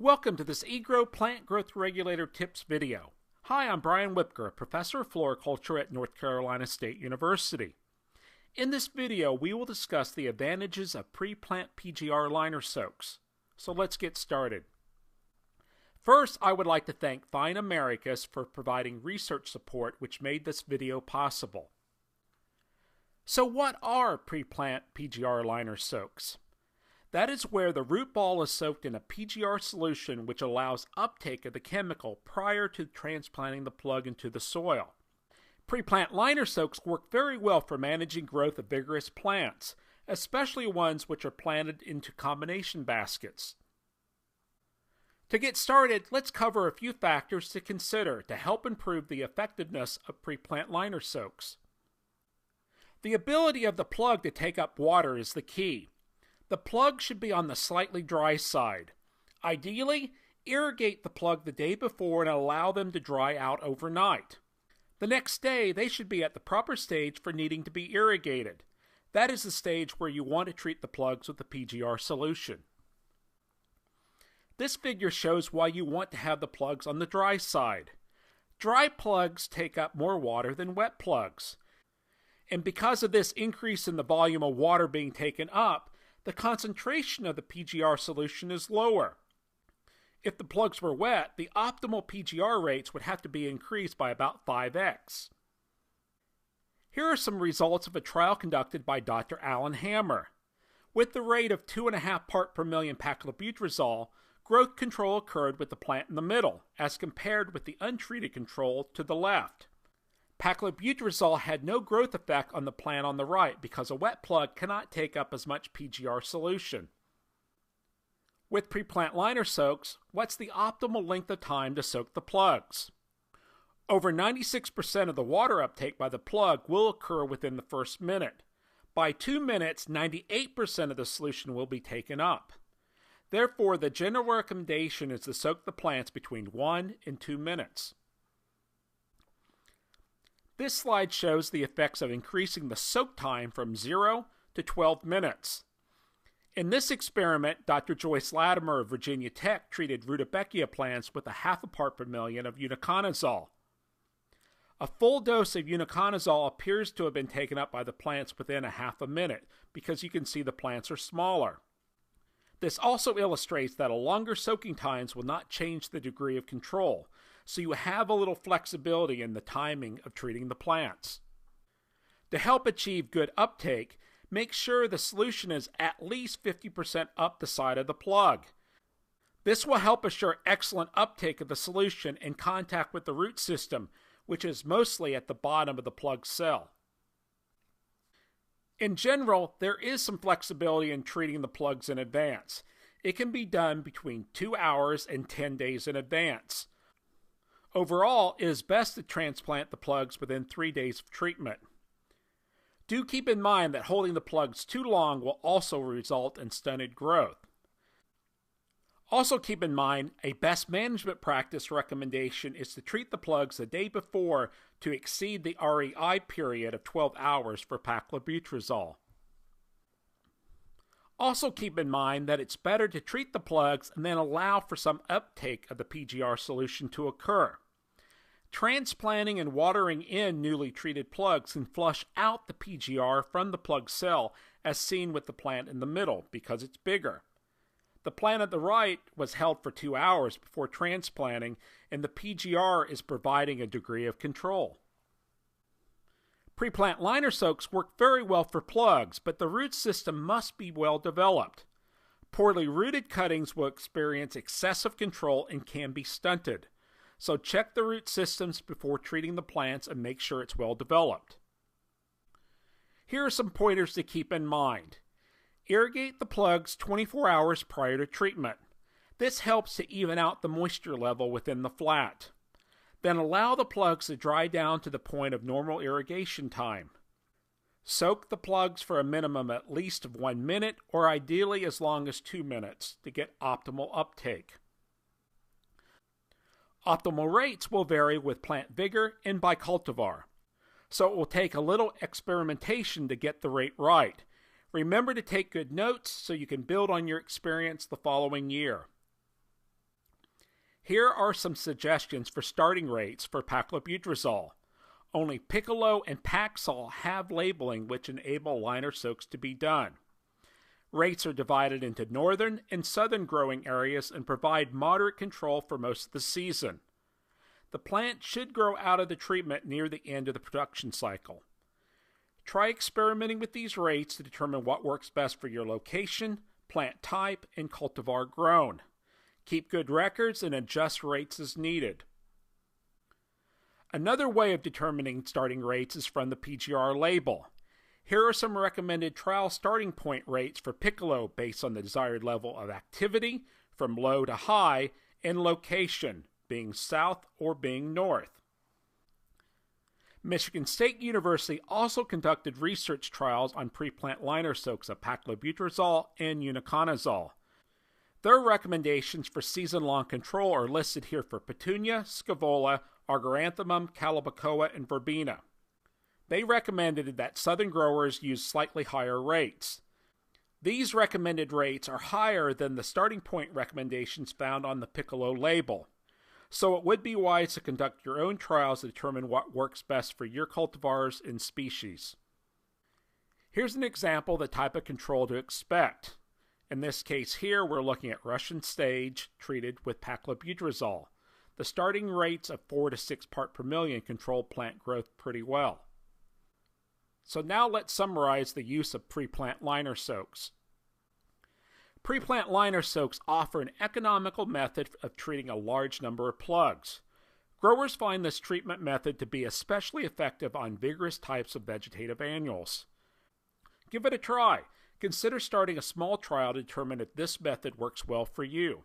Welcome to this eGrow Plant Growth Regulator Tips video. Hi, I'm Brian Whipker, Professor of Floriculture at North Carolina State University. In this video, we will discuss the advantages of pre-plant PGR liner soaks. So let's get started. First, I would like to thank Fine Americas for providing research support which made this video possible. So what are pre-plant PGR liner soaks? That is where the root ball is soaked in a PGR solution which allows uptake of the chemical prior to transplanting the plug into the soil. Pre-plant liner soaks work very well for managing growth of vigorous plants, especially ones which are planted into combination baskets. To get started, let's cover a few factors to consider to help improve the effectiveness of pre-plant liner soaks. The ability of the plug to take up water is the key. The plug should be on the slightly dry side. Ideally, irrigate the plug the day before and allow them to dry out overnight. The next day, they should be at the proper stage for needing to be irrigated. That is the stage where you want to treat the plugs with the PGR solution. This figure shows why you want to have the plugs on the dry side. Dry plugs take up more water than wet plugs. And because of this increase in the volume of water being taken up, the concentration of the PGR solution is lower. If the plugs were wet, the optimal PGR rates would have to be increased by about 5x. Here are some results of a trial conducted by Dr. Alan Hammer. With the rate of 2.5 part per million paclobutrazol, growth control occurred with the plant in the middle, as compared with the untreated control to the left. Paclobutrazol had no growth effect on the plant on the right because a wet plug cannot take up as much PGR solution. With pre-plant liner soaks, what's the optimal length of time to soak the plugs? Over 96% of the water uptake by the plug will occur within the first minute. By 2 minutes, 98% of the solution will be taken up. Therefore, the general recommendation is to soak the plants between 1 and 2 minutes. This slide shows the effects of increasing the soak time from 0 to 12 minutes. In this experiment, Dr. Joyce Latimer of Virginia Tech treated rutabaga plants with 0.5 part per million of uniconazole. A full dose of uniconazole appears to have been taken up by the plants within 0.5 minute because you can see the plants are smaller. This also illustrates that a longer soaking times will not change the degree of control, so you have a little flexibility in the timing of treating the plants. To help achieve good uptake, make sure the solution is at least 50% up the side of the plug. This will help assure excellent uptake of the solution in contact with the root system, which is mostly at the bottom of the plug cell. In general, there is some flexibility in treating the plugs in advance. It can be done between 2 hours and 10 days in advance. Overall, it is best to transplant the plugs within 3 days of treatment. Do keep in mind that holding the plugs too long will also result in stunted growth. Also keep in mind, a best management practice recommendation is to treat the plugs the day before to exceed the REI period of 12 hours for paclobutrazol. Also keep in mind that it's better to treat the plugs and then allow for some uptake of the PGR solution to occur. Transplanting and watering in newly treated plugs can flush out the PGR from the plug cell as seen with the plant in the middle because it's bigger. The plant at the right was held for 2 hours before transplanting and the PGR is providing a degree of control. Pre-plant liner soaks work very well for plugs, but the root system must be well developed. Poorly rooted cuttings will experience excessive control and can be stunted. So check the root systems before treating the plants and make sure it's well developed. Here are some pointers to keep in mind. Irrigate the plugs 24 hours prior to treatment. This helps to even out the moisture level within the flat. Then allow the plugs to dry down to the point of normal irrigation time. Soak the plugs for a minimum at least of 1 minute or ideally as long as 2 minutes to get optimal uptake. Optimal rates will vary with plant vigor and by cultivar, so it will take a little experimentation to get the rate right. Remember to take good notes so you can build on your experience the following year. Here are some suggestions for starting rates for paclobutrazol. Only Piccolo and Paxil have labeling which enable liner soaks to be done. Rates are divided into northern and southern growing areas and provide moderate control for most of the season. The plant should grow out of the treatment near the end of the production cycle. Try experimenting with these rates to determine what works best for your location, plant type, and cultivar grown. Keep good records and adjust rates as needed. Another way of determining starting rates is from the PGR label. Here are some recommended trial starting point rates for Piccolo based on the desired level of activity, from low to high, and location, being south or being north. Michigan State University also conducted research trials on pre-plant liner soaks of paclobutrazol and uniconazole. Their recommendations for season-long control are listed here for Petunia, Scaevola, Argyranthemum, Calibrachoa, and Verbena. They recommended that southern growers use slightly higher rates. These recommended rates are higher than the starting point recommendations found on the Piccolo label, so it would be wise to conduct your own trials to determine what works best for your cultivars and species. Here's an example of the type of control to expect. In this case here, we're looking at Russian sage treated with paclobutrazol. The starting rates of 4 to 6 parts per million control plant growth pretty well. So now let's summarize the use of pre-plant liner soaks. Pre-plant liner soaks offer an economical method of treating a large number of plugs. Growers find this treatment method to be especially effective on vigorous types of vegetative annuals. Give it a try. Consider starting a small trial to determine if this method works well for you.